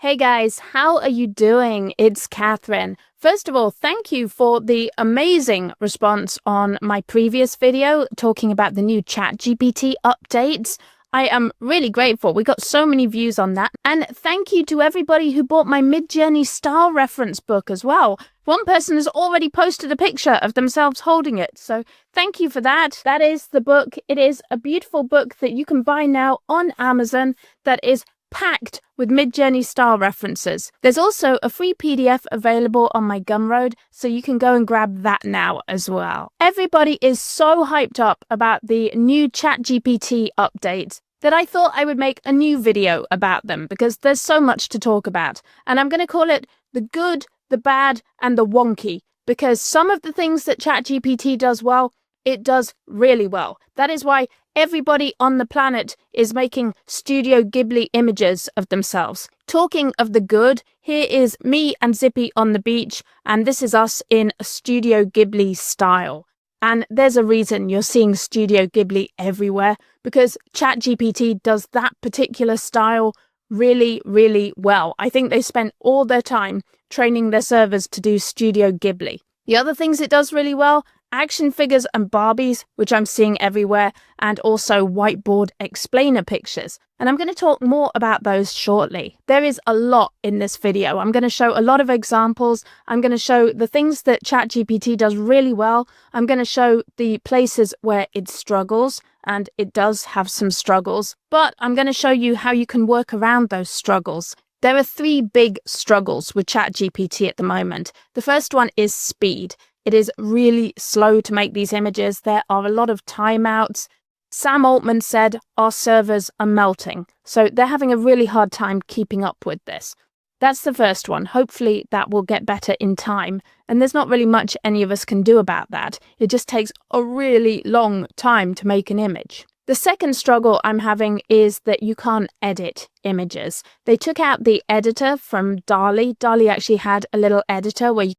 Hey guys, how are you doing? It's Catherine. First of all, thank you for the amazing response on my previous video talking about the new ChatGPT updates. I am really grateful. We got so many views on that. And thank you to everybody who bought my MidJourney style reference book as well. One person has already posted a picture of themselves holding it. So thank you for that. That is the book. It is a beautiful book that you can buy now on Amazon that is packed with MidJourney style references. There's also a free PDF available on my Gumroad, so you can go and grab that now as well. Everybody is so hyped up about the new ChatGPT updates that I thought I would make a new video about them because there's so much to talk about. And I'm going to call it the good, the bad, and the wonky, because some of the things that ChatGPT does well, it does really well. That is why everybody on the planet is making Studio Ghibli images of themselves. Talking of the good, here is me and Zippy on the beach, and this is us in Studio Ghibli style. And there's a reason you're seeing Studio Ghibli everywhere, because ChatGPT does that particular style really, really well. I think they spent all their time training their servers to do Studio Ghibli. The other things it does really well: action figures and Barbies, which I'm seeing everywhere, and also whiteboard explainer pictures. And I'm going to talk more about those shortly. There is a lot in this video. I'm going to show a lot of examples. I'm going to show the things that ChatGPT does really well. I'm going to show the places where it struggles, and it does have some struggles. But I'm going to show you how you can work around those struggles. There are three big struggles with ChatGPT at the moment. The first one is speed. It is really slow to make these images. There are a lot of timeouts. Sam Altman said our servers are melting, so they're having a really hard time keeping up with this. That's the first one. Hopefully that will get better in time, and there's not really much any of us can do about that. It just takes a really long time to make an image. The second struggle I'm having is that you can't edit images. They took out the editor from DALL-E. DALL-E actually had a little editor where you...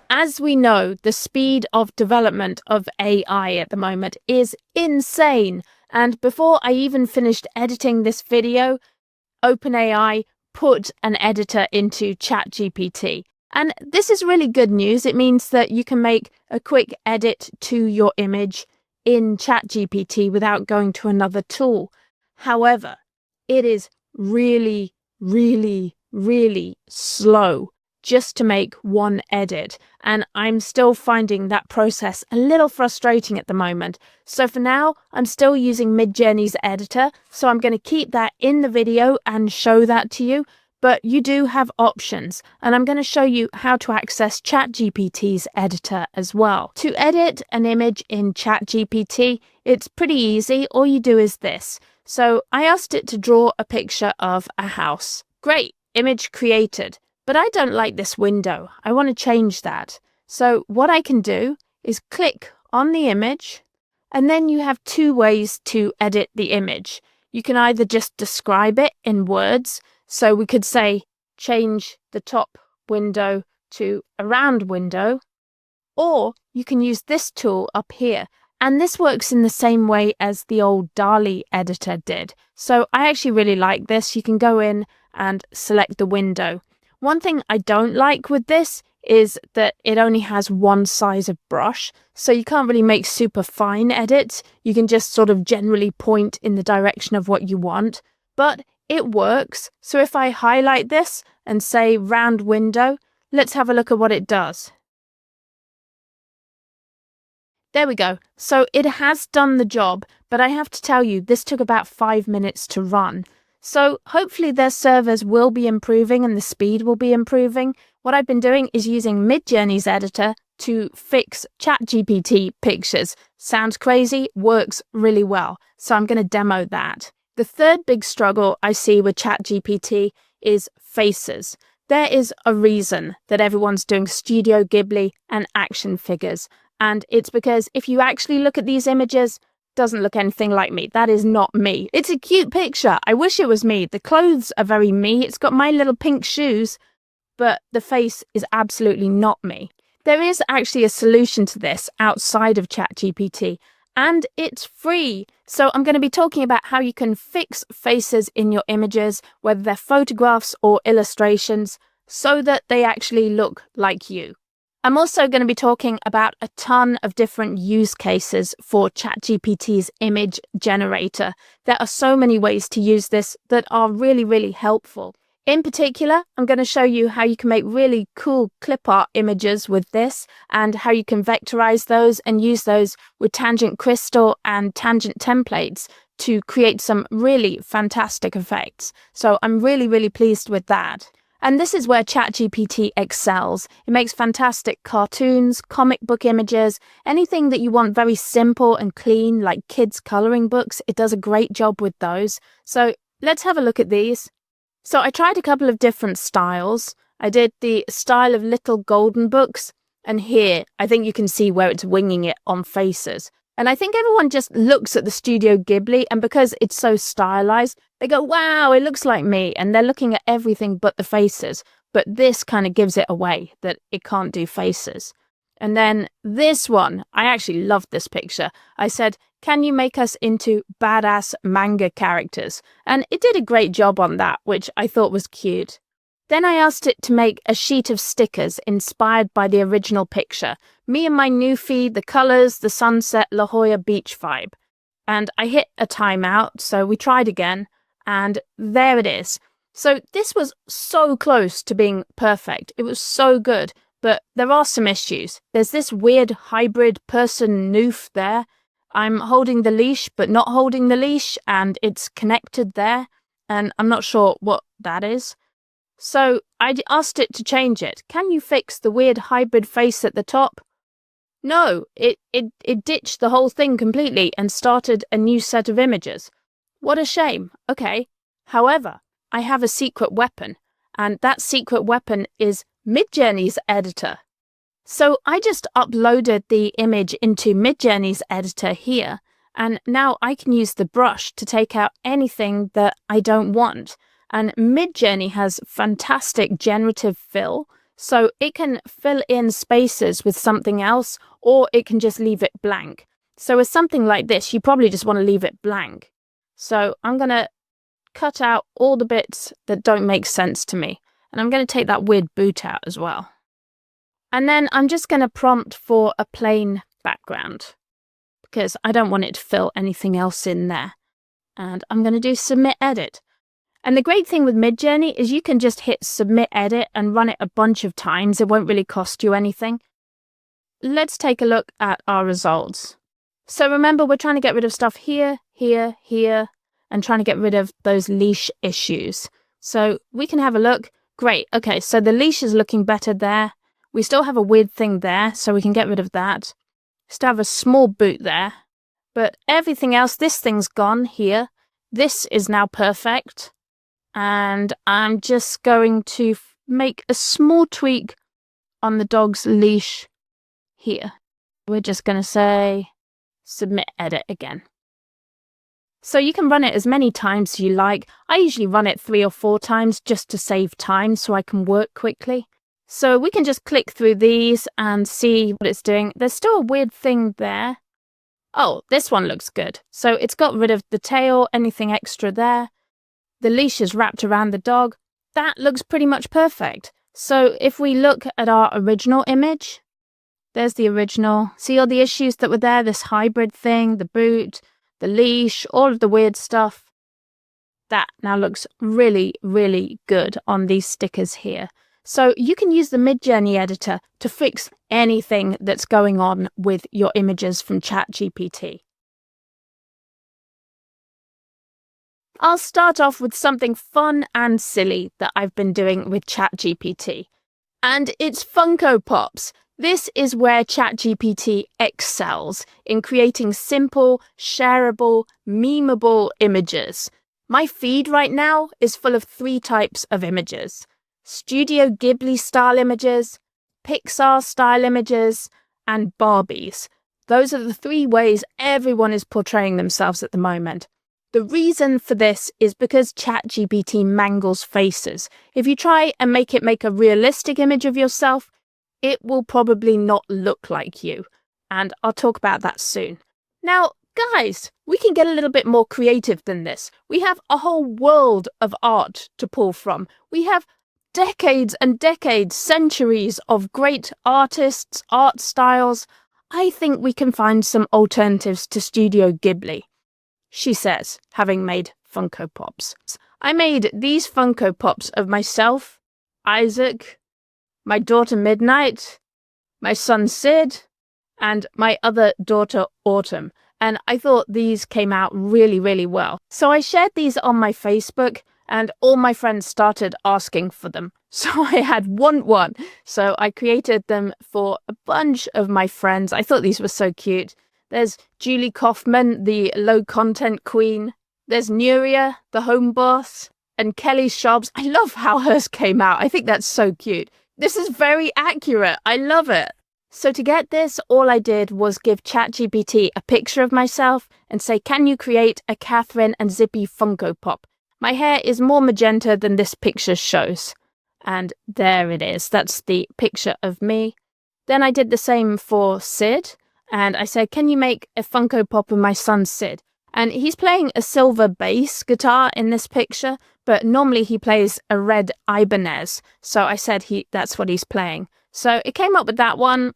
As we know, the speed of development of AI at the moment is insane. And before I even finished editing this video, OpenAI put an editor into ChatGPT. And this is really good news. It means that you can make a quick edit to your image in ChatGPT without going to another tool. However, it is really, really, really slow just to make one edit, and I'm still finding that process a little frustrating at the moment. So for now, I'm still using MidJourney's editor, so I'm going to keep that in the video and show that to you, but you do have options, and I'm going to show you how to access ChatGPT's editor as well. To edit an image in ChatGPT, it's pretty easy. All you do is this. So I asked it to draw a picture of a house. Great, image created. But I don't like this window. I want to change that. So what I can do is click on the image, and then you have two ways to edit the image. You can either just describe it in words. So we could say, change the top window to a round window, or you can use this tool up here. And this works in the same way as the old DALL-E editor did. So I actually really like this. You can go in and select the window. One thing I don't like with this is that it only has one size of brush, so you can't really make super fine edits. You can just sort of generally point in the direction of what you want, but it works. So if I highlight this and say round window, let's have a look at what it does. There we go. So it has done the job, but I have to tell you, this took about 5 minutes to run. So hopefully their servers will be improving and the speed will be improving. What I've been doing is using MidJourney's editor to fix ChatGPT pictures. Sounds crazy, works really well. So I'm going to demo that. The third big struggle I see with ChatGPT is faces. There is a reason that everyone's doing Studio Ghibli and action figures. And it's because if you actually look at these images, doesn't look anything like me. That is not me. It's a cute picture. I wish it was me. The clothes are very me. It's got my little pink shoes, but the face is absolutely not me. There is actually a solution to this outside of ChatGPT, and it's free. So I'm going to be talking about how you can fix faces in your images, whether they're photographs or illustrations, so that they actually look like you. I'm also going to be talking about a ton of different use cases for ChatGPT's image generator. There are so many ways to use this that are really, really helpful. In particular, I'm going to show you how you can make really cool Clipart images with this, and how you can vectorize those and use those with tangent crystal and tangent templates to create some really fantastic effects. So I'm really, really pleased with that. And this is where ChatGPT excels. It makes fantastic cartoons, comic book images, anything that you want very simple and clean, like kids' coloring books. It does a great job with those. So let's have a look at these. So I tried a couple of different styles. I did the style of little golden books, and here I think you can see where it's winging it on faces. And I think everyone just looks at the Studio Ghibli, and because it's so stylized, they go, wow, it looks like me, and they're looking at everything but the faces. But this kind of gives it away that it can't do faces. And then this one, I actually loved this picture. I said, can you make us into badass manga characters? And it did a great job on that, which I thought was cute. Then I asked it to make a sheet of stickers inspired by the original picture. Me and my new feed, the colors, the sunset, La Jolla beach vibe. And I hit a timeout, so we tried again, and there it is. So this was so close to being perfect. It was so good, but there are some issues. There's this weird hybrid person noof there. I'm holding the leash, but not holding the leash, and it's connected there, and I'm not sure what that is. So I asked it to change it. Can you fix the weird hybrid face at the top? No, it ditched the whole thing completely and started a new set of images. What a shame. Okay. However, I have a secret weapon, and that secret weapon is MidJourney's editor. So I just uploaded the image into MidJourney's editor here, and now I can use the brush to take out anything that I don't want. And MidJourney has fantastic generative fill, so it can fill in spaces with something else, or it can just leave it blank. So with something like this, you probably just want to leave it blank. So I'm going to cut out all the bits that don't make sense to me, and I'm going to take that weird boot out as well. And then I'm just going to prompt for a plain background, because I don't want it to fill anything else in there. And I'm going to do submit edit. And the great thing with MidJourney is you can just hit submit edit and run it a bunch of times. It won't really cost you anything. Let's take a look at our results. So remember, we're trying to get rid of stuff here, here, here, and trying to get rid of those leash issues. So we can have a look. Great. Okay, so the leash is looking better there. We still have a weird thing there, so we can get rid of that. Still have a small boot there. But everything else, this thing's gone here. This is now perfect. And I'm just going to make a small tweak on the dog's leash here. We're just going to say submit edit again. So you can run it as many times as you like. I usually run it 3 or 4 times just to save time so I can work quickly. So we can just click through these and see what it's doing. There's still a weird thing there. Oh, this one looks good. So it's got rid of the tail, anything extra there. The leash is wrapped around the dog. That looks pretty much perfect. So if we look at our original image, there's the original. See all the issues that were there? This hybrid thing, the boot, the leash, all of the weird stuff. That now looks really, really good on these stickers here. So you can use the MidJourney editor to fix anything that's going on with your images from ChatGPT. I'll start off with something fun and silly that I've been doing with ChatGPT. And it's Funko Pops. This is where ChatGPT excels in creating simple, shareable, memeable images. My feed right now is full of 3 types of images: Studio Ghibli style images, Pixar style images, and Barbies. Those are the 3 ways everyone is portraying themselves at the moment. The reason for this is because ChatGPT mangles faces. If you try and make it make a realistic image of yourself, it will probably not look like you. And I'll talk about that soon. Now, guys, we can get a little bit more creative than this. We have a whole world of art to pull from. We have decades and decades, centuries of great artists, art styles. I think we can find some alternatives to Studio Ghibli, she says, having made Funko Pops. I made these Funko Pops of myself, Isaac, my daughter Midnight, my son Sid, and my other daughter Autumn. And I thought these came out really, really well. So I shared these on my Facebook, and all my friends started asking for them. So I had want one. So I created them for a bunch of my friends. I thought these were so cute. There's Julie Kaufman, the low content queen. There's Nuria, the home boss, and Kelly Shabs. I love how hers came out. I think that's so cute. This is very accurate. I love it. So to get this, all I did was give ChatGPT a picture of myself and say, can you create a Catherine and Zippy Funko Pop? My hair is more magenta than this picture shows. And there it is. That's the picture of me. Then I did the same for Sid. And I said, can you make a Funko Pop of my son Sid? And he's playing a silver bass guitar in this picture, but normally he plays a red Ibanez. So I said that's what he's playing. So it came up with that one.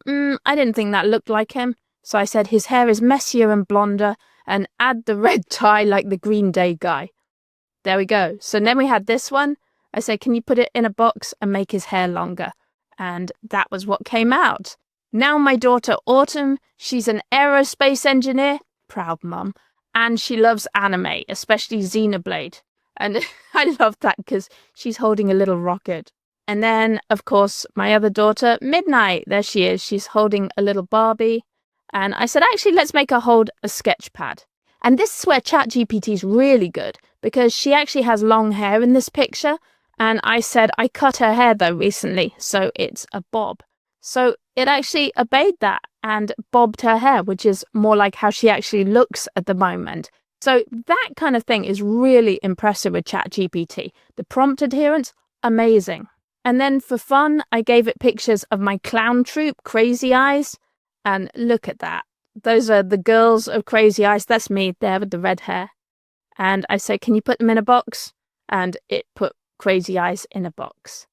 I didn't think that looked like him. So I said his hair is messier and blonder, and add the red tie like the Green Day guy. There we go. So then we had this one. I said, can you put it in a box and make his hair longer? And that was what came out. Now my daughter Autumn, she's an aerospace engineer, proud mum, and she loves anime, especially Xenoblade. And I love that because she's holding a little rocket. And then, of course, my other daughter, Midnight, there she is. She's holding a little Barbie. And I said, actually, let's make her hold a sketch pad. And this is where ChatGPT is really good, because she actually has long hair in this picture. And I said, I cut her hair, though, recently, so it's a bob. So it actually obeyed that and bobbed her hair, which is more like how she actually looks at the moment. So that kind of thing is really impressive with ChatGPT. The prompt adherence, amazing. And then for fun, I gave it pictures of my clown troupe, Crazy Eyes. And look at that. Those are the girls of Crazy Eyes. That's me there with the red hair. And I said, can you put them in a box? And it put Crazy Eyes in a box.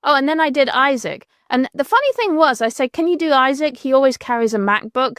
Oh, and then I did Isaac. And the funny thing was, I said, can you do Isaac? He always carries a MacBook.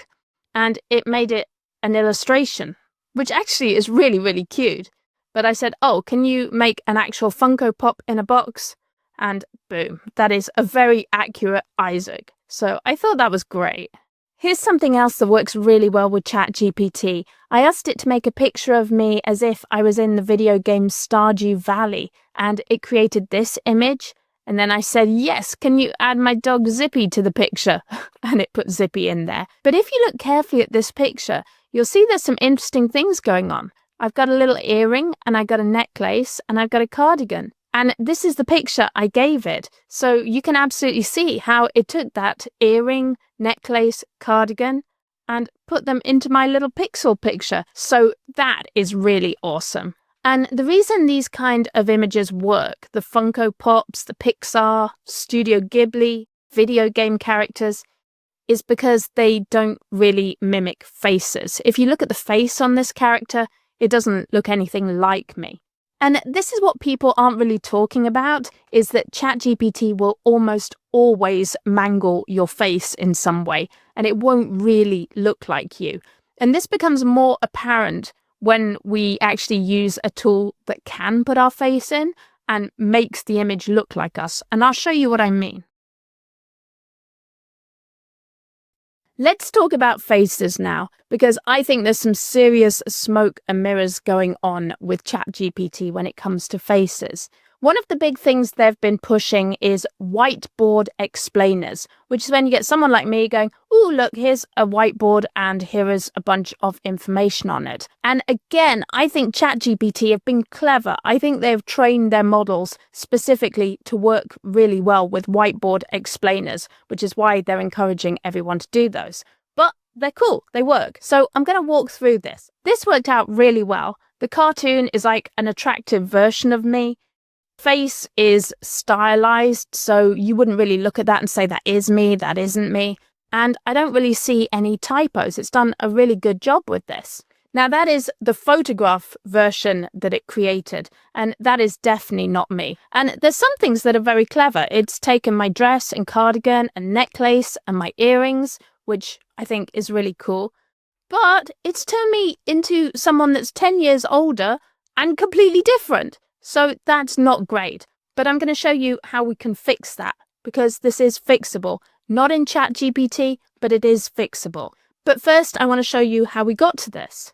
And it made it an illustration, which actually is really, really cute. But I said, oh, can you make an actual Funko Pop in a box? And boom, that is a very accurate Isaac. So I thought that was great. Here's something else that works really well with ChatGPT. I asked it to make a picture of me as if I was in the video game Stardew Valley, and it created this image. And then I said, yes, can you add my dog Zippy to the picture? And it put Zippy in there. But if you look carefully at this picture, you'll see there's some interesting things going on. I've got a little earring, and I've got a necklace, and I've got a cardigan. And this is the picture I gave it. So you can absolutely see how it took that earring, necklace, cardigan, and put them into my little pixel picture. So that is really awesome. And the reason these kind of images work, the Funko Pops, the Pixar, Studio Ghibli, video game characters, is because they don't really mimic faces. If you look at the face on this character, it doesn't look anything like me. And this is what people aren't really talking about, is that ChatGPT will almost always mangle your face in some way, and it won't really look like you. And this becomes more apparent when we actually use a tool that can put our face in and makes the image look like us. And I'll show you what I mean. Let's talk about faces now, because I think there's some serious smoke and mirrors going on with ChatGPT when it comes to faces. One of the big things they've been pushing is whiteboard explainers, which is when you get someone like me going, oh, look, here's a whiteboard and here is a bunch of information on it. And again, I think ChatGPT have been clever. I think they've trained their models specifically to work really well with whiteboard explainers, which is why they're encouraging everyone to do those. But they're cool, they work. So I'm going to walk through this. This worked out really well. The cartoon is like an attractive version of me. Face is stylized, so you wouldn't really look at that and say that is me, that isn't me. and I don't really see any typos. It's done a really good job with this. Now that is the photograph version that it created, and that is definitely not me. And there's some things that are very clever. It's taken my dress and cardigan and necklace and my earrings, which I think is really cool. But it's turned me into someone that's 10 years older and completely different. So that's not great. But I'm going to show you how we can fix that, because this is fixable. Not in ChatGPT, but it is fixable. But first, I want to show you how we got to this.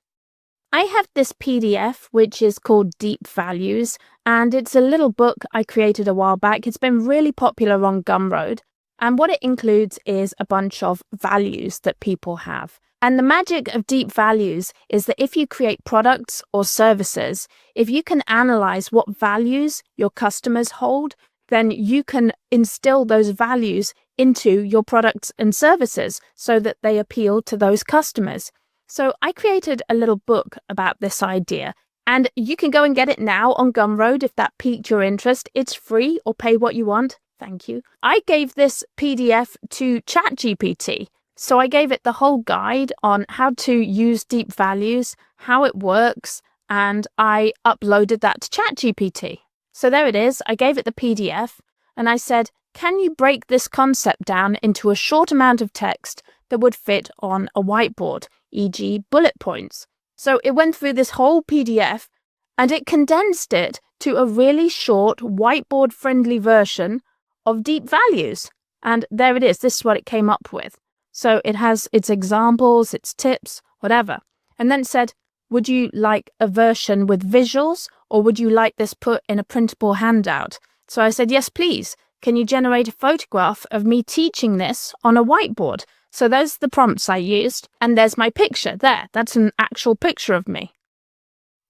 I have this PDF, which is called Deep Values, and it's a little book I created a while back. It's been really popular on Gumroad. And what it includes is a bunch of values that people have. And the magic of deep values is that if you create products or services, if you can analyze what values your customers hold, then you can instill those values into your products and services so that they appeal to those customers. So I created a little book about this idea, and you can go and get it now on Gumroad if that piqued your interest. It's free, or pay what you want. Thank you. I gave this PDF to ChatGPT. So I gave it the whole guide on how to use deep values, how it works, and I uploaded that to ChatGPT. So there it is. I gave it the PDF and I said, can you break this concept down into a short amount of text that would fit on a whiteboard, e.g. bullet points? So it went through this whole PDF and it condensed it to a really short whiteboard-friendly version of deep values. And there it is. This is what it came up with. So it has its examples, its tips, whatever. And then it said, would you like a version with visuals, or would you like this put in a printable handout? So I said, yes, please. Can you generate a photograph of me teaching this on a whiteboard? So those are the prompts I used. And there's my picture there. That's an actual picture of me.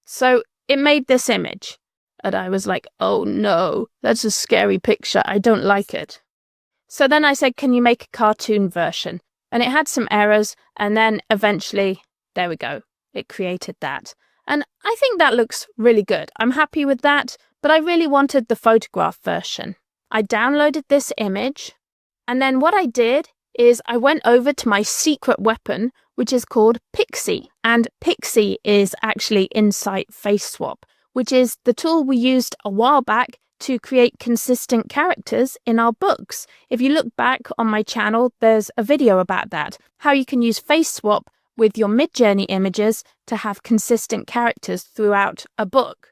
So it made this image. And I was like, oh no, that's a scary picture. I don't like it. So then I said, can you make a cartoon version? And it had some errors, and then eventually, there we go, it created that. And I think that looks really good. I'm happy with that, but I really wanted the photograph version. I downloaded this image, and then what I did is I went over to my secret weapon, which is called Pixie. And Pixie is actually Insight Face Swap, which is the tool we used a while back to create consistent characters in our books. If you look back on my channel, there's a video about that, how you can use Face Swap with your MidJourney images to have consistent characters throughout a book.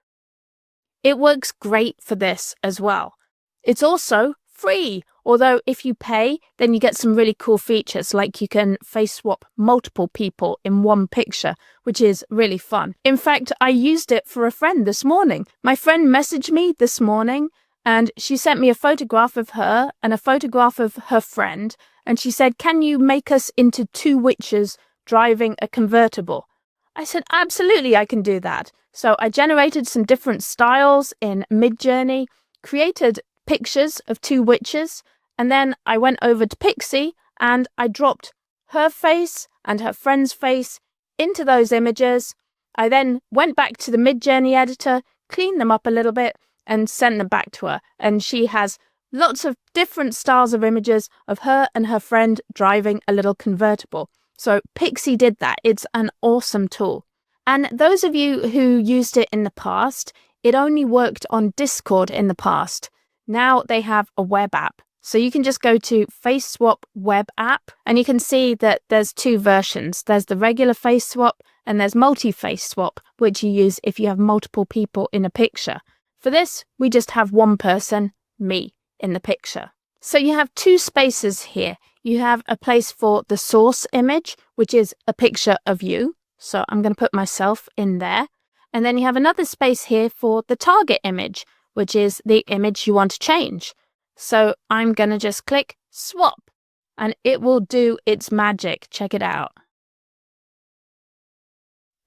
It works great for this as well. It's also free, although if you pay, then you get some really cool features, like you can face swap multiple people in one picture, which is really fun. In fact, I used it for a friend this morning. My friend messaged me this morning and she sent me a photograph of her and a photograph of her friend, and she said, can you make us into two witches driving a convertible? I said, absolutely, I can do that. So I generated some different styles in MidJourney, created pictures of two witches, and then I went over to Pixie and I dropped her face and her friend's face into those images. I then went back to the MidJourney editor, cleaned them up a little bit, and sent them back to her. And she has lots of different styles of images of her and her friend driving a little convertible. So Pixie did that. It's an awesome tool. And those of you who used it in the past, it only worked on Discord in the past. Now they have a web app. So you can just go to Face Swap web app and you can see that there's two versions. There's the regular Face Swap and there's multi-face swap, which you use if you have multiple people in a picture. For this, we just have one person, me, in the picture. So you have two spaces here. You have a place for the source image, which is a picture of you. So I'm going to put myself in there. And then you have another space here for the target image, which is the image you want to change. So I'm going to just click swap and it will do its magic. Check it out.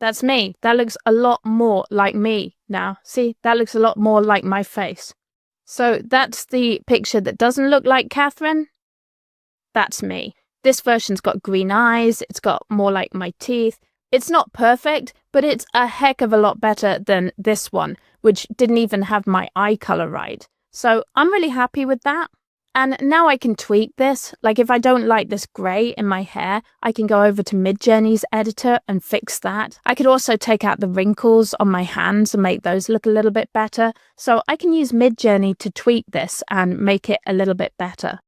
That's me. That looks a lot more like me now. See, that looks a lot more like my face. So that's the picture that doesn't look like Catherine. That's me. This version's got green eyes. It's got more like my teeth. It's not perfect, but it's a heck of a lot better than this one, which didn't even have my eye color right. So I'm really happy with that. And now I can tweak this. Like if I don't like this grey in my hair, I can go over to MidJourney's editor and fix that. I could also take out the wrinkles on my hands and make those look a little bit better. So I can use MidJourney to tweak this and make it a little bit better.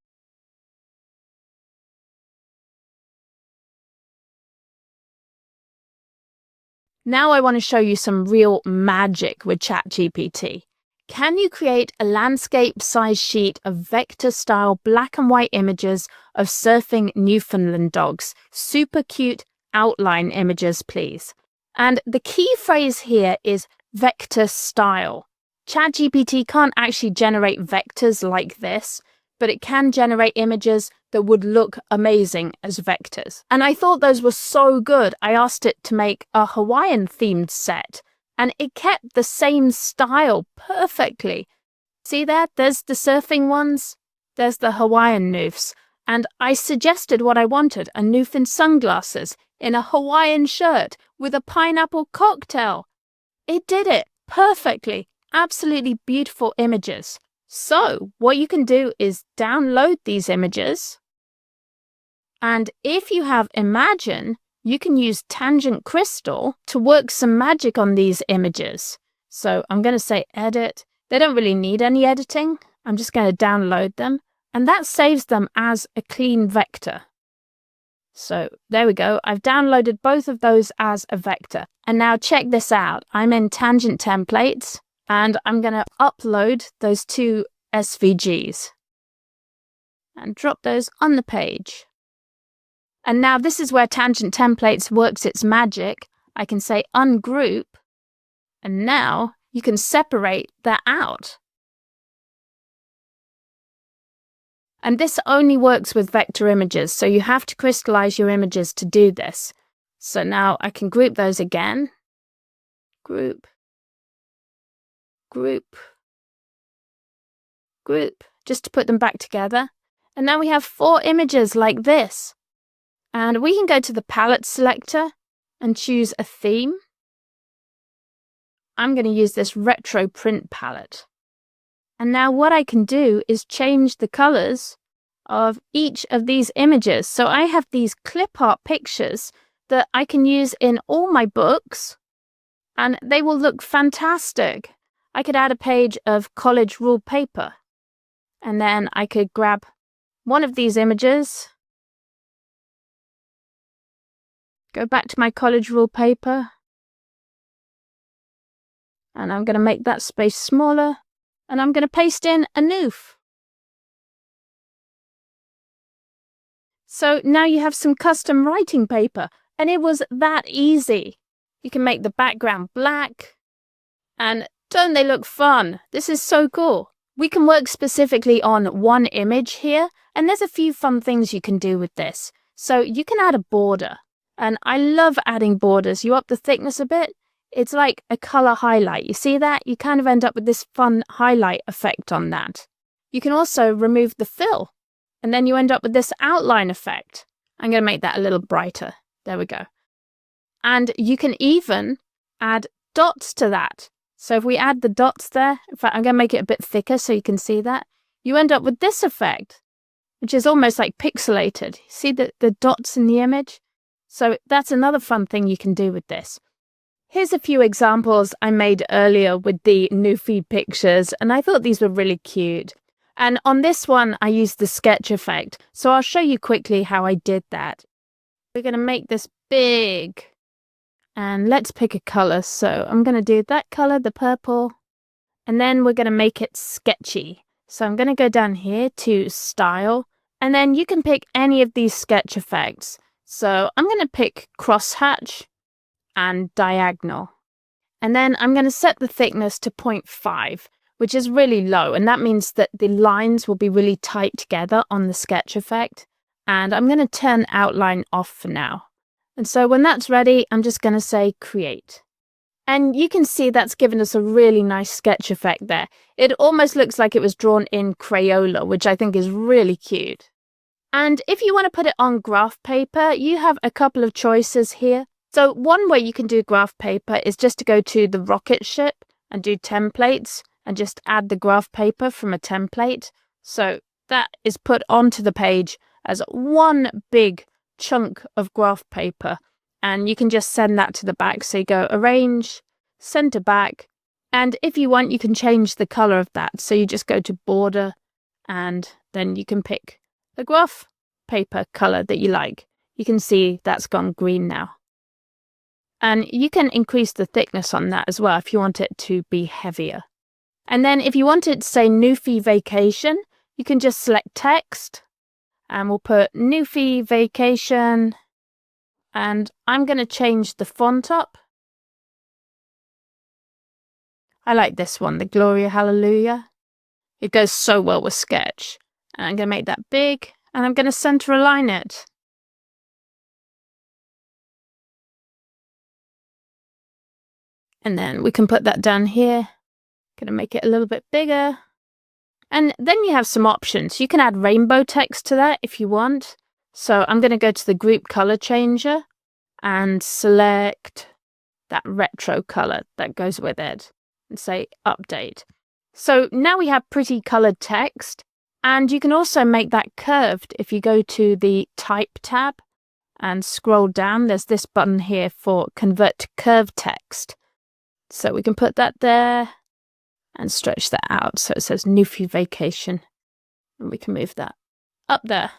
Now I want to show you some real magic with ChatGPT. Can you create a landscape-size sheet of vector-style black and white images of surfing Newfoundland dogs? Super cute outline images, please. And the key phrase here is vector style. ChatGPT can't actually generate vectors like this, but it can generate images that would look amazing as vectors. And I thought those were so good. I asked it to make a Hawaiian-themed set, and it kept the same style perfectly. See there? There's the surfing ones. There's the Hawaiian Noofs. And I suggested what I wanted, a Noof in sunglasses, in a Hawaiian shirt, with a pineapple cocktail. It did it perfectly. Absolutely beautiful images. So what you can do is download these images. And if you have Imagine, you can use Tangent Crystal to work some magic on these images. So I'm going to say edit. They don't really need any editing. I'm just going to download them. And that saves them as a clean vector. So there we go. I've downloaded both of those as a vector. And now check this out. I'm in Tangent Templates. And I'm going to upload those two SVGs and drop those on the page. And now this is where Tangent Templates works its magic. I can say ungroup, and now you can separate that out. And this only works with vector images, so you have to crystallize your images to do this. So now I can group those again. Group. Group, group, just to put them back together. And now we have 4 images like this. And we can go to the palette selector and choose a theme. I'm going to use this retro print palette. And now what I can do is change the colors of each of these images. So I have these Clipart pictures that I can use in all my books, and they will look fantastic. I could add a page of college ruled paper, and then I could grab one of these images, go back to my college ruled paper, and I'm going to make that space smaller, and I'm going to paste in a noof. So now you have some custom writing paper, and it was that easy. You can make the background black, and don't they look fun? This is so cool. We can work specifically on one image here, and there's a few fun things you can do with this. So you can add a border, and I love adding borders. You up the thickness a bit, it's like a color highlight. You see that? You kind of end up with this fun highlight effect on that. You can also remove the fill, and then you end up with this outline effect. I'm going to make that a little brighter. There we go. And you can even add dots to that. So if we add the dots there, in fact, I'm going to make it a bit thicker so you can see that. You end up with this effect, which is almost like pixelated. See the dots in the image? So that's another fun thing you can do with this. Here's a few examples I made earlier with the new feed pictures, and I thought these were really cute. And on this one, I used the sketch effect. So I'll show you quickly how I did that. We're going to make this big. And let's pick a color. So I'm going to do that color, the purple. And then we're going to make it sketchy. So I'm going to go down here to Style. And then you can pick any of these sketch effects. So I'm going to pick crosshatch and diagonal. And then I'm going to set the thickness to 0.5, which is really low. And that means that the lines will be really tight together on the sketch effect. And I'm going to turn outline off for now. And so when that's ready, I'm just going to say create. And you can see that's given us a really nice sketch effect there. It almost looks like it was drawn in Crayola, which I think is really cute. And if you want to put it on graph paper, you have a couple of choices here. So one way you can do graph paper is just to go to the rocket ship and do templates and just add the graph paper from a template. So that is put onto the page as one big chunk of graph paper. And you can just send that to the back. So you go arrange, send to back. And if you want, you can change the color of that. So you just go to border and then you can pick the graph paper color that you like. You can see that's gone green now. And you can increase the thickness on that as well if you want it to be heavier. And then if you want it to say Newfie Vacation, you can just select text and we'll put Newfie Vacation. And I'm going to change the font up. I like this one, the Gloria Hallelujah. It goes so well with Sketch. And I'm going to make that big and I'm going to center align it. And then we can put that down here. Going to make it a little bit bigger. And then you have some options. You can add rainbow text to that if you want. So I'm going to go to the group color changer and select that retro color that goes with it and say update. So now we have pretty colored text, and you can also make that curved if you go to the type tab and scroll down. There's this button here for convert to curved text. So we can put that there and stretch that out so it says Newfie Vacation, and we can move that up there.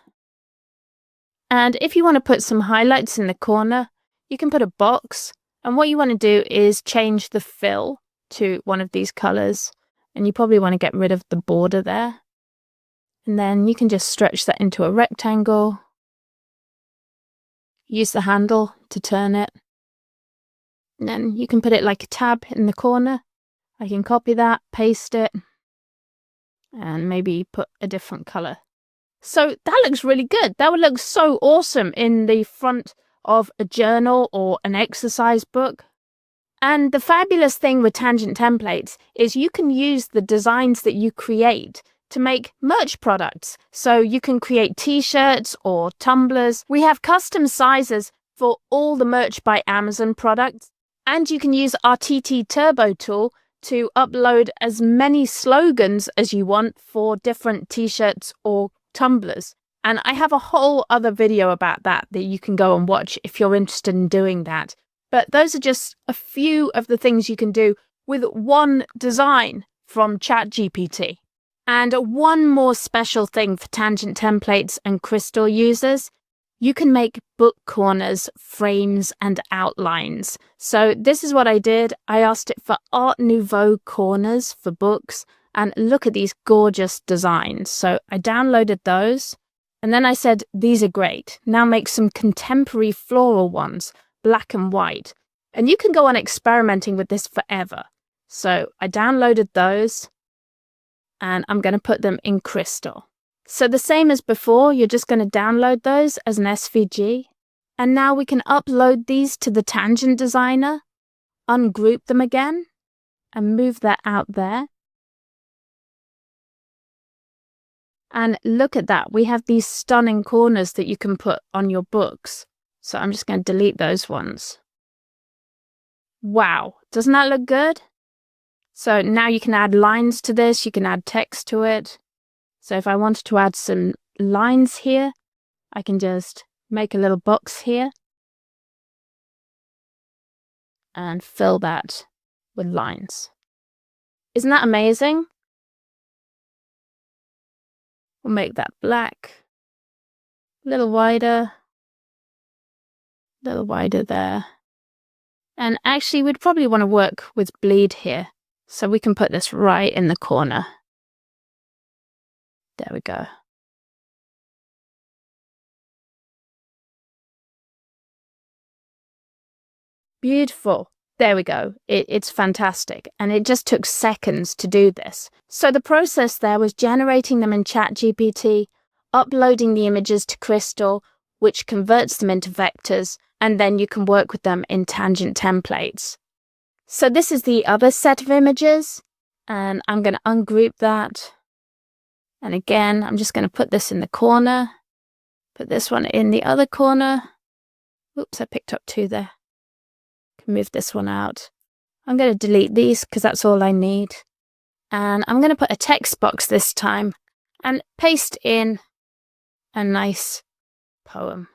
And if you want to put some highlights in the corner, you can put a box, and what you want to do is change the fill to one of these colors, and you probably want to get rid of the border there. And then you can just stretch that into a rectangle. Use the handle to turn it. And then you can put it like a tab in the corner. I can copy that, paste it, and maybe put a different color. So that looks really good. That would look so awesome in the front of a journal or an exercise book. And the fabulous thing with tangent templates is you can use the designs that you create to make merch products. So you can create t-shirts or tumblers. We have custom sizes for all the Merch by Amazon products. And you can use our TT Turbo tool to upload as many slogans as you want for different t-shirts or tumblers. And I have a whole other video about that you can go and watch if you're interested in doing that. But those are just a few of the things you can do with one design from ChatGPT. And one more special thing for tangent templates and Crystal users, you can make book corners, frames, and outlines. So this is what I did. I asked it for Art Nouveau corners for books, and look at these gorgeous designs. So I downloaded those, and then I said, these are great. Now make some contemporary floral ones, black and white. And you can go on experimenting with this forever. So I downloaded those, and I'm going to put them in Crystal. So the same as before, you're just going to download those as an SVG. And now we can upload these to the Tangent Designer, ungroup them again, and move that out there. And look at that. We have these stunning corners that you can put on your books. So I'm just going to delete those ones. Wow, doesn't that look good? So now you can add lines to this. You can add text to it. So if I wanted to add some lines here, I can just make a little box here and fill that with lines. Isn't that amazing? We'll make that black, a little wider there. And actually, we'd probably want to work with bleed here. So we can put this right in the corner. There we go. Beautiful. There we go. It's fantastic. And it just took seconds to do this. So the process there was generating them in ChatGPT, uploading the images to Crystal, which converts them into vectors, and then you can work with them in tangent templates. So this is the other set of images, and I'm going to ungroup that. And again, I'm just going to put this in the corner, put this one in the other corner. Oops, I picked up two there. Move this one out. I'm going to delete these because that's all I need. And I'm going to put a text box this time. and paste in a nice poem.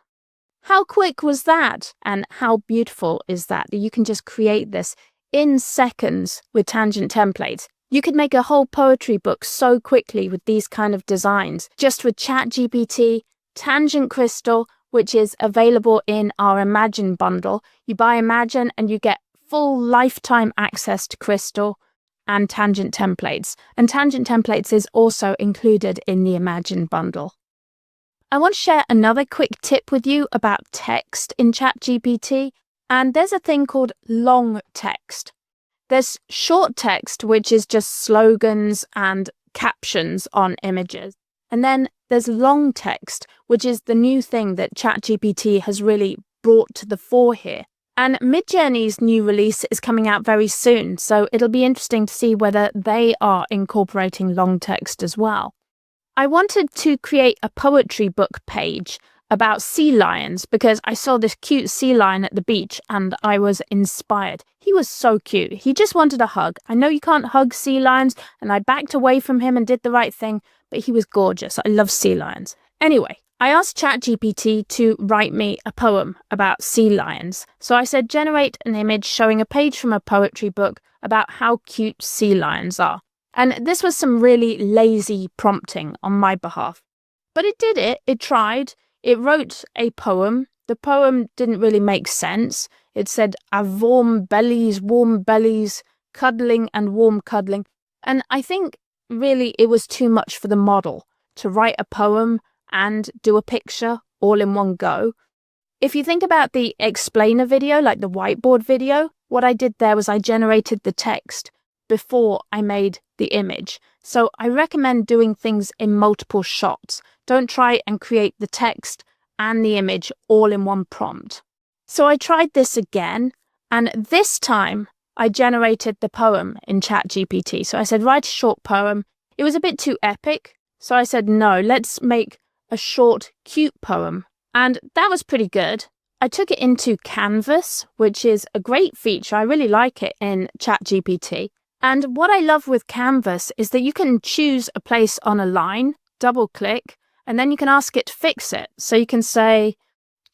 How quick was that? And how beautiful is that you can just create this in seconds with tangent templates? You could make a whole poetry book so quickly with these kind of designs, just with ChatGPT, Tangent Crystal, which is available in our Imagine bundle. You buy Imagine and you get full lifetime access to Crystal and Tangent templates. And Tangent templates is also included in the Imagine bundle. I want to share another quick tip with you about text in ChatGPT, and there's a thing called long text. There's short text, which is just slogans and captions on images. And then there's long text, which is the new thing that ChatGPT has really brought to the fore here. And MidJourney's new release is coming out very soon, so it'll be interesting to see whether they are incorporating long text as well. I wanted to create a poetry book page about sea lions because I saw this cute sea lion at the beach and I was inspired. He was so cute. He just wanted a hug. I know you can't hug sea lions, and I backed away from him and did the right thing, but he was gorgeous. I love sea lions. Anyway, I asked ChatGPT to write me a poem about sea lions. So I said, generate an image showing a page from a poetry book about how cute sea lions are. And this was some really lazy prompting on my behalf. But it did it. It tried. It wrote a poem. The poem didn't really make sense. It said, "A warm bellies, cuddling and warm cuddling." And I think really it was too much for the model to write a poem and do a picture all in one go. If you think about the explainer video, like the whiteboard video, what I did there was I generated the text before I made the image. So I recommend doing things in multiple shots. Don't try and create the text and the image all in one prompt. So I tried this again, and this time I generated the poem in ChatGPT. So I said, write a short poem. It was a bit too epic. So I said, no, let's make a short, cute poem. And that was pretty good. I took it into Canvas, which is a great feature. I really like it in ChatGPT. And what I love with Canvas is that you can choose a place on a line, double click, and then you can ask it to fix it. So you can say,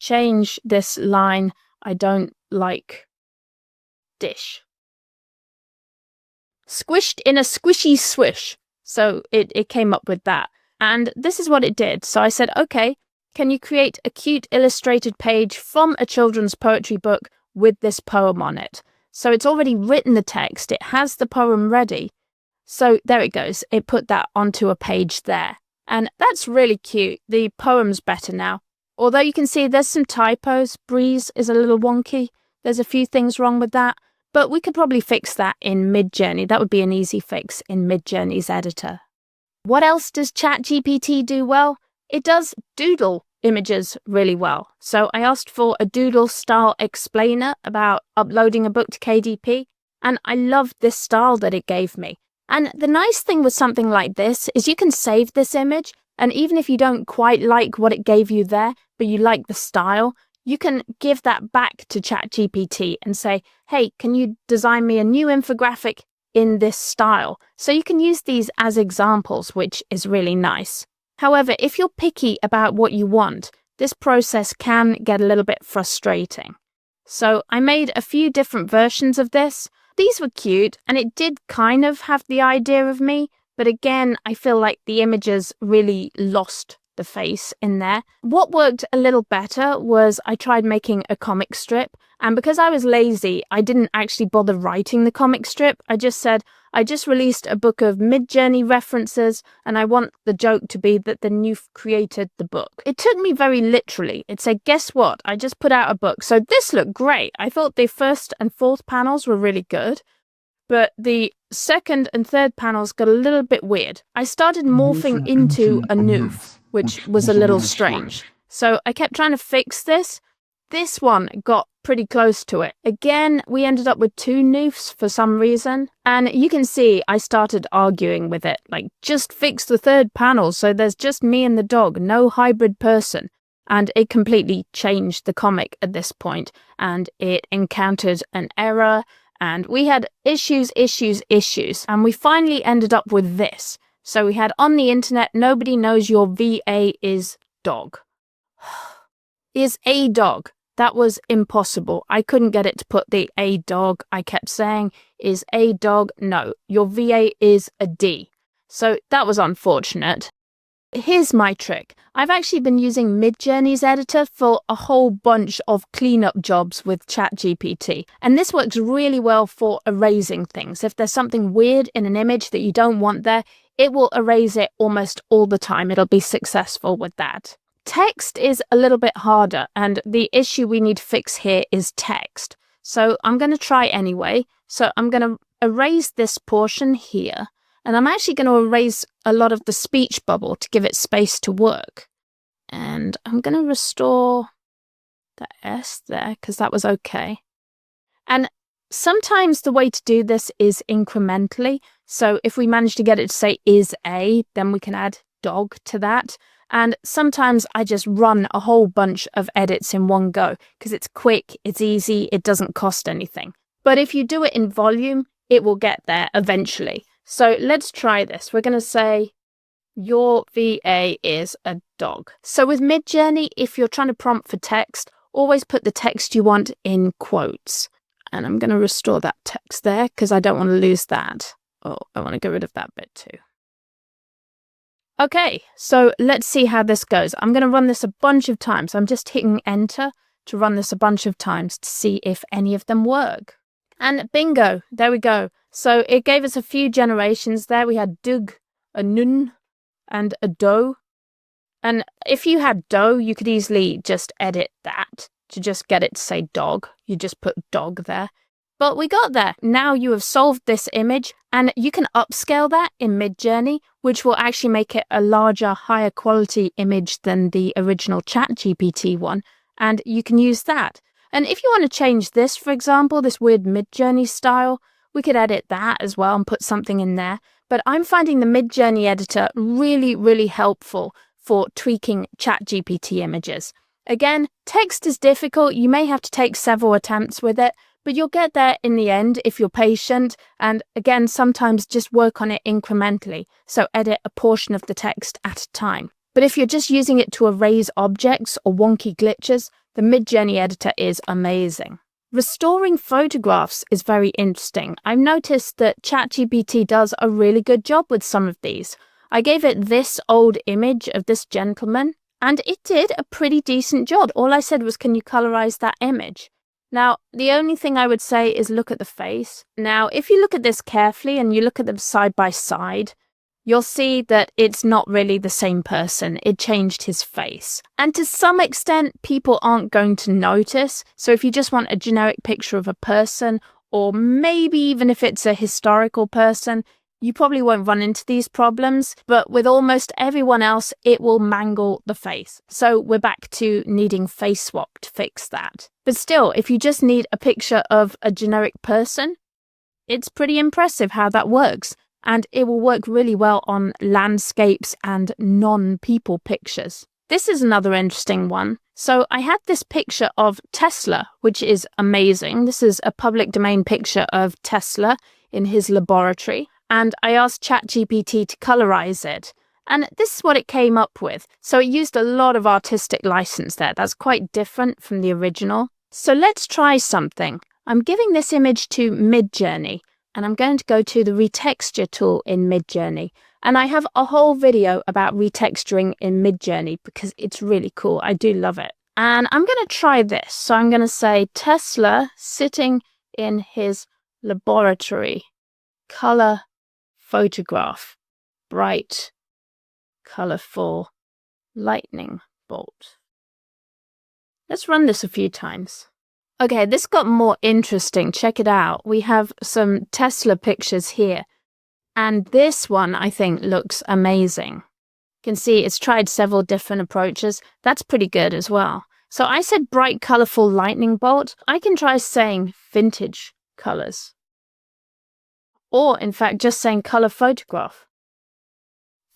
change this line, I don't like dish. Squished in a squishy swish. So it came up with that. And this is what it did. So I said, okay, can you create a cute illustrated page from a children's poetry book with this poem on it? So it's already written the text. It has the poem ready. So there it goes. It put that onto a page there. And that's really cute. The poem's better now. Although you can see there's some typos. Breeze is a little wonky. There's a few things wrong with that. But we could probably fix that in MidJourney. That would be an easy fix in MidJourney's editor. What else does ChatGPT do well? It does doodle images really well. So I asked for a doodle style explainer about uploading a book to KDP, and I loved this style that it gave me. And the nice thing with something like this is you can save this image, and even if you don't quite like what it gave you there, but you like the style, you can give that back to ChatGPT and say, hey, can you design me a new infographic in this style? So you can use these as examples, which is really nice. However, if you're picky about what you want, this process can get a little bit frustrating. So I made a few different versions of this. These were cute, and it did kind of have the idea of me, but again, I feel like the images really lost the face in there. What worked a little better was I tried making a comic strip, and because I was lazy, I didn't actually bother writing the comic strip. I just said, I just released a book of MidJourney references, and I want the joke to be that the Newf created the book. It took me very literally. It said, guess what? I just put out a book. So this looked great. I thought the first and fourth panels were really good, but the second and third panels got a little bit weird. I started morphing into a Newf, which was a little strange. So I kept trying to fix this. This one got pretty close to it. Again, we ended up with two Newfs for some reason. And you can see I started arguing with it, like, just fix the third panel so there's just me and the dog, no hybrid person. And it completely changed the comic at this point, and it encountered an error, and we had issues, and we finally ended up with this. So we had on the internet, nobody knows your VA is dog. Is a dog. That was impossible. I couldn't get it to put the a dog. I kept saying, is a dog? No, your VA is a D. So that was unfortunate. Here's my trick. I've actually been using MidJourney's editor for a whole bunch of cleanup jobs with ChatGPT. And this works really well for erasing things. If there's something weird in an image that you don't want there, it will erase it almost all the time. It'll be successful with that. Text is a little bit harder, and the issue we need to fix here is text. So I'm going to try anyway. So I'm going to erase this portion here. And I'm actually going to erase a lot of the speech bubble to give it space to work. And I'm going to restore the S there because that was okay. And sometimes the way to do this is incrementally. So if we manage to get it to say is a, then we can add dog to that. And sometimes I just run a whole bunch of edits in one go because it's quick, it's easy, it doesn't cost anything. But if you do it in volume, it will get there eventually. So let's try this. We're going to say your VA is a dog. So with MidJourney, if you're trying to prompt for text, always put the text you want in quotes. And I'm going to restore that text there because I don't want to lose that. Oh, I want to get rid of that bit too. Okay, so let's see how this goes. I'm going to run this a bunch of times. I'm just hitting enter to run this a bunch of times to see if any of them work. And bingo, there we go. So it gave us a few generations there. We had Dug, a Nun, and a Do. And if you had Do, you could easily just edit that to just get it to say dog. You just put dog there. But we got there. Now you have solved this image, and you can upscale that in MidJourney, which will actually make it a larger, higher quality image than the original ChatGPT one. And you can use that. And if you want to change this, for example, this weird MidJourney style, we could edit that as well and put something in there. But I'm finding the MidJourney editor really, really helpful for tweaking ChatGPT images. Again, text is difficult. You may have to take several attempts with it, but you'll get there in the end if you're patient. And again, sometimes just work on it incrementally. So edit a portion of the text at a time. But if you're just using it to erase objects or wonky glitches, the MidJourney editor is amazing. Restoring photographs is very interesting. I've noticed that ChatGPT does a really good job with some of these. I gave it this old image of this gentleman, and it did a pretty decent job. All I said was, can you colorize that image? Now, the only thing I would say is look at the face. Now, if you look at this carefully and you look at them side by side, you'll see that it's not really the same person. It changed his face. And to some extent, people aren't going to notice. So if you just want a generic picture of a person, or maybe even if it's a historical person, you probably won't run into these problems. But with almost everyone else, it will mangle the face. So we're back to needing face swap to fix that. But still, if you just need a picture of a generic person, it's pretty impressive how that works. And it will work really well on landscapes and non-people pictures. This is another interesting one. So I had this picture of Tesla, which is amazing. This is a public domain picture of Tesla in his laboratory. And I asked ChatGPT to colorize it. And this is what it came up with. So it used a lot of artistic license there. That's quite different from the original. So let's try something. I'm giving this image to MidJourney. And I'm going to go to the retexture tool in MidJourney. And I have a whole video about retexturing in MidJourney because it's really cool. I do love it. And I'm going to try this. So I'm going to say Tesla sitting in his laboratory. Color photograph. Bright, colorful lightning bolt. Let's run this a few times. Okay, this got more interesting. Check it out. We have some Tesla pictures here. And this one, I think, looks amazing. You can see it's tried several different approaches. That's pretty good as well. So I said bright, colorful lightning bolt. I can try saying vintage colors. Or, in fact, just saying color photograph.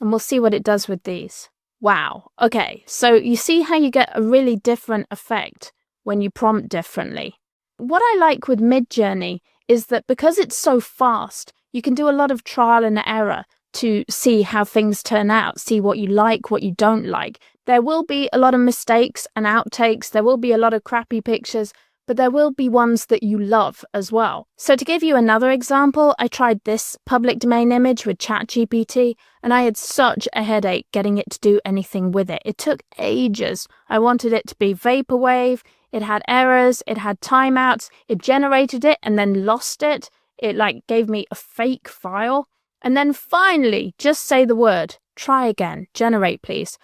And we'll see what it does with these. Wow. Okay, so you see how you get a really different effect when you prompt differently. What I like with MidJourney is that because it's so fast, you can do a lot of trial and error to see how things turn out, see what you like, what you don't like. There will be a lot of mistakes and outtakes. There will be a lot of crappy pictures, but there will be ones that you love as well. So to give you another example, I tried this public domain image with ChatGPT, and I had such a headache getting it to do anything with it. It took ages. I wanted it to be vaporwave. It had errors. It had timeouts. It generated it and then lost it. It gave me a fake file. And then finally, just say the word, try again, generate please.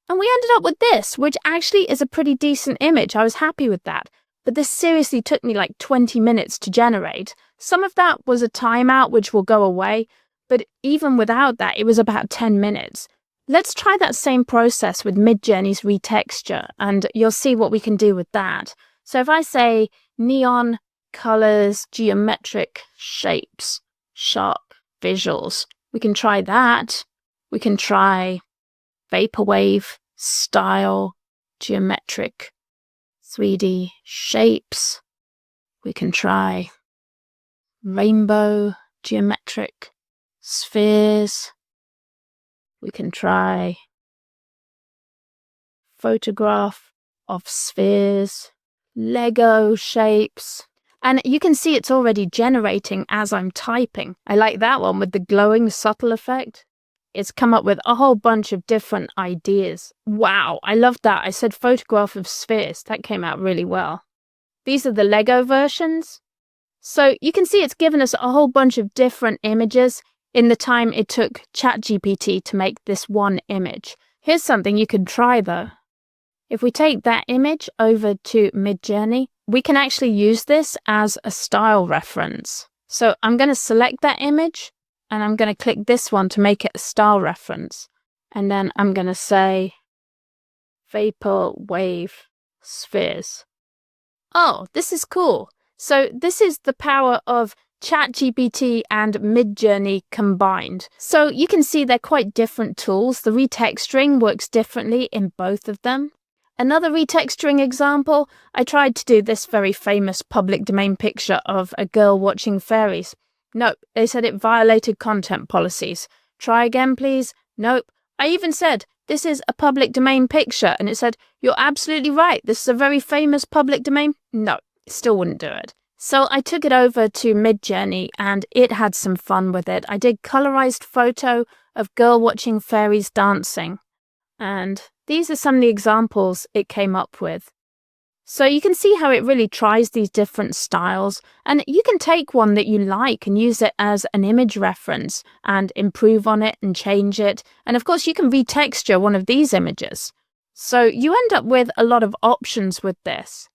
And we ended up with this, which actually is a pretty decent image. I was happy with that. But this seriously took me 20 minutes to generate. Some of that was a timeout, which will go away. But even without that, it was about 10 minutes. Let's try that same process with MidJourney's retexture, and you'll see what we can do with that. So if I say neon, colors, geometric shapes, sharp visuals, we can try that. We can try vaporwave, style, geometric, 3D shapes. We can try rainbow, geometric, spheres. We can try photograph of spheres, Lego shapes. And you can see it's already generating as I'm typing. I like that one with the glowing subtle effect. It's come up with a whole bunch of different ideas. Wow, I love that. I said photograph of spheres. That came out really well. These are the Lego versions. So you can see it's given us a whole bunch of different images in the time it took ChatGPT to make this one image. Here's something you can try though. If we take that image over to MidJourney, we can actually use this as a style reference. So I'm going to select that image and I'm going to click this one to make it a style reference. And then I'm going to say vapor wave spheres. Oh, this is cool. So this is the power of ChatGPT and MidJourney combined. So you can see they're quite different tools. The retexturing works differently in both of them. Another retexturing example, I tried to do this very famous public domain picture of a girl watching fairies. Nope, they said it violated content policies. Try again, please. Nope. I even said, this is a public domain picture, and it said, you're absolutely right, this is a very famous public domain. No, it still wouldn't do it. So I took it over to MidJourney, and it had some fun with it. I did colorized photo of girl watching fairies dancing. And these are some of the examples it came up with. So you can see how it really tries these different styles, and you can take one that you like and use it as an image reference and improve on it and change it. And of course you can retexture one of these images. So you end up with a lot of options with this.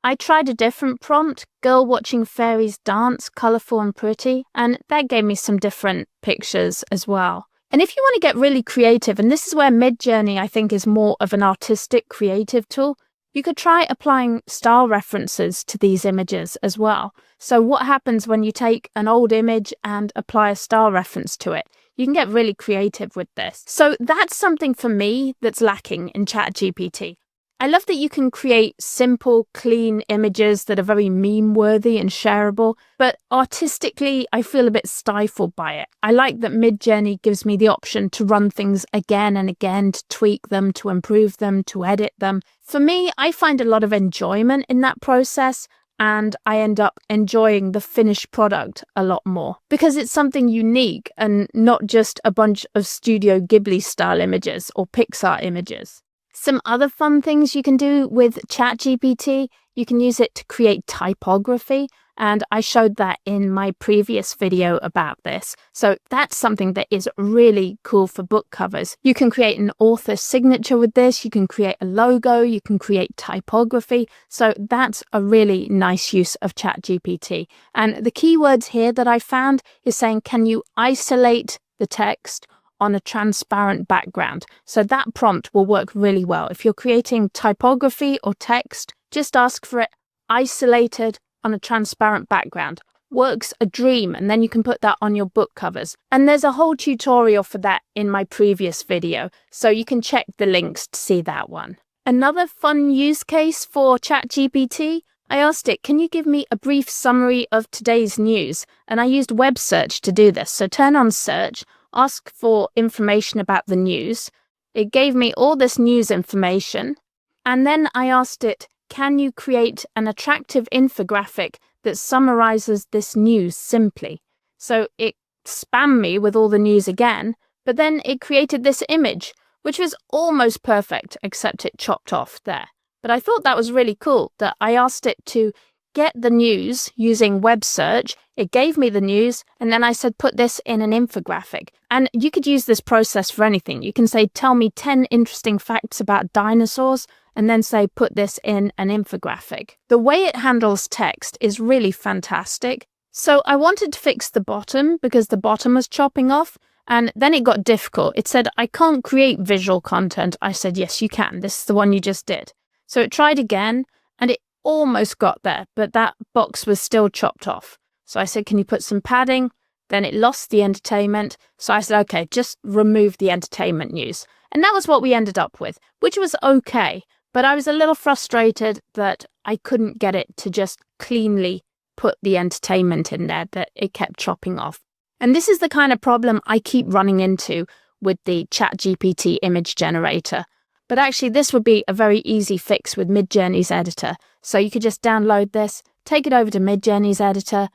I tried a different prompt, girl watching fairies dance, colorful and pretty, and that gave me some different pictures as well. And if you want to get really creative, and this is where MidJourney I think is more of an artistic creative tool, you could try applying style references to these images as well. So what happens when you take an old image and apply a style reference to it? You can get really creative with this. So that's something for me that's lacking in ChatGPT. I love that you can create simple, clean images that are very meme-worthy and shareable, but artistically, I feel a bit stifled by it. I like that MidJourney gives me the option to run things again and again, to tweak them, to improve them, to edit them. For me, I find a lot of enjoyment in that process, and I end up enjoying the finished product a lot more because it's something unique and not just a bunch of Studio Ghibli-style images or Pixar images. Some other fun things you can do with ChatGPT, you can use it to create typography, and I showed that in my previous video about this. So that's something that is really cool for book covers. You can create an author signature with this, you can create a logo, you can create typography. So that's a really nice use of ChatGPT. And the keywords here that I found is saying, can you isolate the text on a transparent background? So that prompt will work really well. If you're creating typography or text, just ask for it isolated on a transparent background. Works a dream, and then you can put that on your book covers. And there's a whole tutorial for that in my previous video, so you can check the links to see that one. Another fun use case for ChatGPT, I asked it, can you give me a brief summary of today's news? And I used web search to do this. So turn on search. ask for information about the news. It gave me all this news information. And then I asked it, can you create an attractive infographic that summarizes this news simply? So it spammed me with all the news again, but then it created this image, which was almost perfect, except it chopped off there. But I thought that was really cool that I asked it to get the news using web search. It gave me the news, and then I said, put this in an infographic. And you could use this process for anything. You can say, tell me 10 interesting facts about dinosaurs, and then say, put this in an infographic. The way it handles text is really fantastic. So I wanted to fix the bottom because the bottom was chopping off, and then it got difficult. It said, I can't create visual content. I said, yes, you can. This is the one you just did. So it tried again, and it almost got there, but that box was still chopped off. So I said, can you put some padding? Then it lost the entertainment. So I said, okay, just remove the entertainment news. And that was what we ended up with, which was okay. But I was a little frustrated that I couldn't get it to just cleanly put the entertainment in there, that it kept chopping off. And this is the kind of problem I keep running into with the ChatGPT image generator. But actually, this would be a very easy fix with MidJourney's editor. So you could just download this, take it over to MidJourney's editor,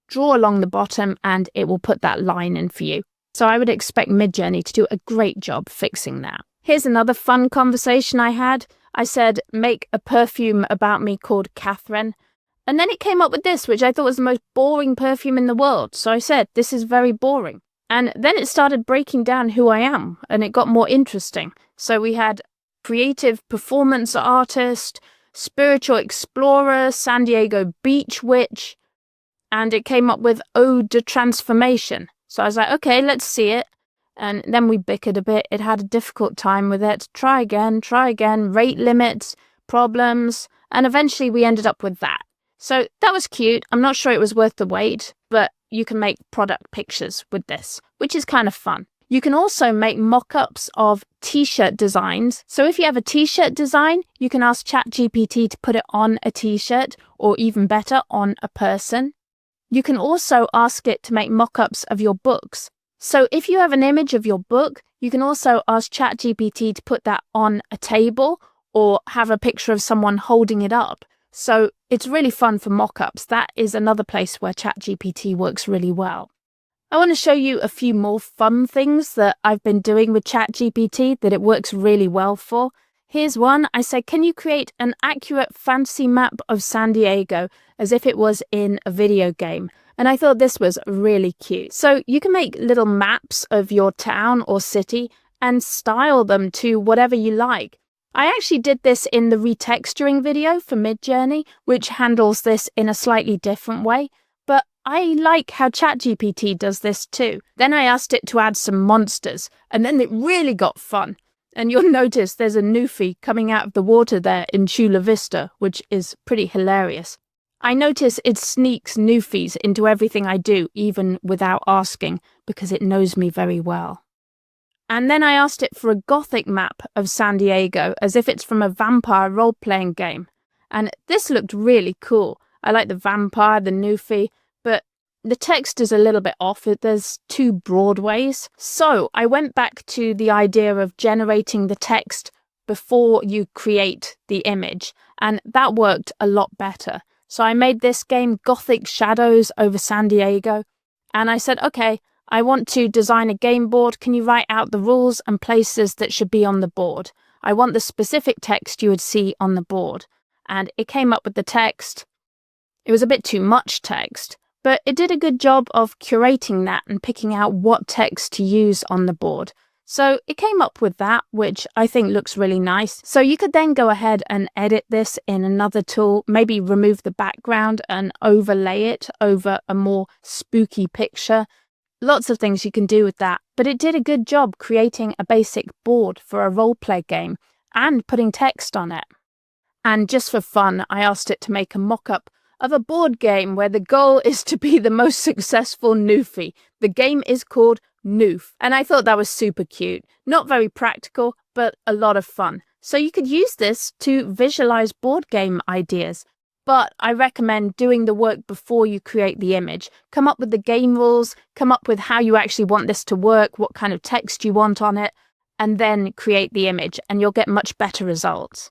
draw along the bottom, and it will put that line in for you. So I would expect MidJourney to do a great job fixing that. Here's another fun conversation I had. I said, make a perfume about me called Catherine. And then it came up with this, which I thought was the most boring perfume in the world. So I said, this is very boring. And then it started breaking down who I am, and it got more interesting. So we had creative performance artist, spiritual explorer, San Diego beach witch, and it came up with ode to transformation. So I was like, okay, let's see it. And then we bickered a bit. It had a difficult time with it. Try again, rate limits, problems, and eventually we ended up with that. So that was cute. I'm not sure it was worth the wait, but you can make product pictures with this, which is kind of fun. You can also make mock-ups of t-shirt designs. So if you have a t-shirt design, you can ask ChatGPT to put it on a t-shirt, or even better, on a person. You can also ask it to make mock-ups of your books. So if you have an image of your book, you can also ask ChatGPT to put that on a table or have a picture of someone holding it up. So it's really fun for mock-ups. That is another place where ChatGPT works really well. I want to show you a few more fun things that I've been doing with ChatGPT that it works really well for. Here's one. I said, can you create an accurate fantasy map of San Diego as if it was in a video game? And I thought this was really cute. So you can make little maps of your town or city and style them to whatever you like. I actually did this in the retexturing video for MidJourney, which handles this in a slightly different way. But I like how ChatGPT does this too. Then I asked it to add some monsters, and then it really got fun. And you'll notice there's a Newfie coming out of the water there in Chula Vista, which is pretty hilarious. I notice it sneaks Newfies into everything I do, even without asking, because it knows me very well. And then I asked it for a gothic map of San Diego, as if it's from a vampire role-playing game. And this looked really cool. I like the vampire, the Newfie, but the text is a little bit off. There's two Broadways. So I went back to the idea of generating the text before you create the image, and that worked a lot better. So I made this game Gothic Shadows over San Diego, and I said, okay, I want to design a game board. Can you write out the rules and places that should be on the board? I want the specific text you would see on the board. And it came up with the text. It was a bit too much text, but it did a good job of curating that and picking out what text to use on the board. So it came up with that, which I think looks really nice. So you could then go ahead and edit this in another tool, maybe remove the background and overlay it over a more spooky picture. Lots of things you can do with that, but it did a good job creating a basic board for a role-play game and putting text on it. And just for fun, I asked it to make a mock-up of a board game where the goal is to be the most successful Newfie. The game is called Noof, and I thought that was super cute. Not very practical, but a lot of fun. So you could use this to visualize board game ideas. but I recommend doing the work before you create the image. Come up with the game rules, come up with how you actually want this to work, what kind of text you want on it, and then create the image, and you'll get much better results.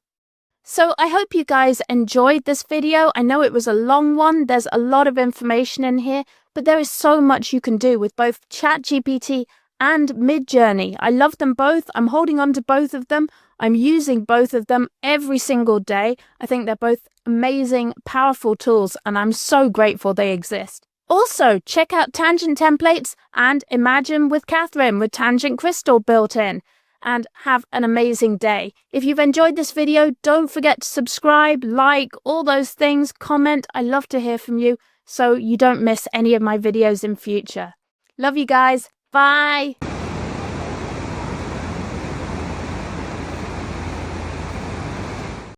So I hope you guys enjoyed this video. I know it was a long one. There's a lot of information in here, but there is so much you can do with both ChatGPT and MidJourney. I love them both. I'm holding on to both of them. I'm using both of them every single day. I think they're both amazing, powerful tools, and I'm so grateful they exist. Also, check out Tangent Templates and Imagine with Catherine with Tangent Crystal built in. And have an amazing day. If you've enjoyed this video, don't forget to subscribe, like, all those things, comment. I love to hear from you so you don't miss any of my videos in future. Love you guys. Bye.